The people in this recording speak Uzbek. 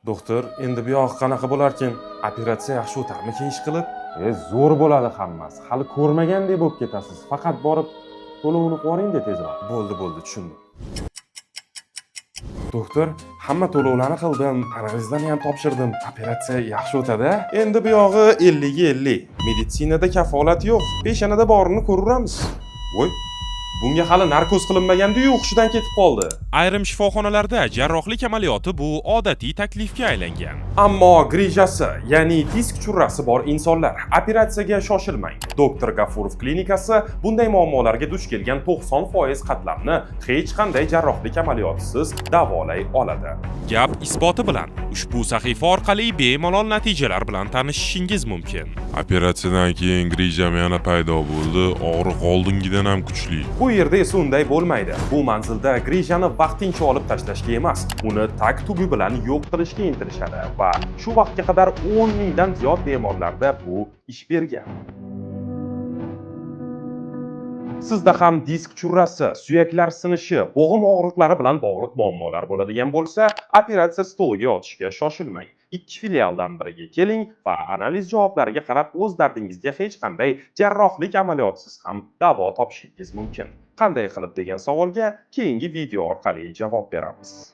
Doktor, endi bu yoq qanaqa bo'larkin? Operatsiya yaxshi o'tarmikin ish qilib? Zo'r bo'ladi hammasi. Hali ko'rmagandek bo'lib ketasiz. Faqat borib to'lovini qo'ying-da tezroq. Bo'ldi, tushundim. Doktor, hamma to'lovlarni qildim, analizlarni ham topshirdim. Operatsiya yaxshi o'tadi. Endi bu yog'i 50 ga 50. Meditsinada kafolat yo'q. Peshonada borini ko'ramiz. Voy, bunga hali narkoz qilinmagandiyu hushidan ketib qoldi. Ayrim shifoxonalarda jarrohlik amaliyoti bu odatiy taklifga aylangan. Ammo grijasi, ya'ni disk churrasi bor insonlar operatsiyaga shoshilmang. Doktor Gafurov klinikasi bunday muammolarga duch kelgan 90% qatlamni hech qanday jarrohlik amaliyotisiz davolay oladi. Gap isboti bilan ushbu sahifa orqali bemalol natijalar bilan tanishishingiz mumkin. Operatsiyadan keyin grijam yana paydo bo'ldi, og'riq oldingidan ham kuchli. Bu yerda esa unday bo'lmaydi. Bu manzilda grijani vaqtincha olib tashlashga emas, uni tag tugi bilan yo'q qilishga intilishadi va shu vaqtga qadar 10 mingdan ziyod bemorlarda bu ish bergan. Sizda ham disk churrasi, suyaklar sinishi, bo'g'im og'riqlari bilan bog'liq muammolar bo'ladigan bo'lsa, operatsiya stoliga yotishga shoshilmang. Ikki filialdan biriga keling va analiz javoblariga qarab o'z dardingizga hech qanday jarrohlik amaliyotisiz ham davo topishingiz mumkin. Qanday qilib degan savolga keyingi video orqali javob beramiz.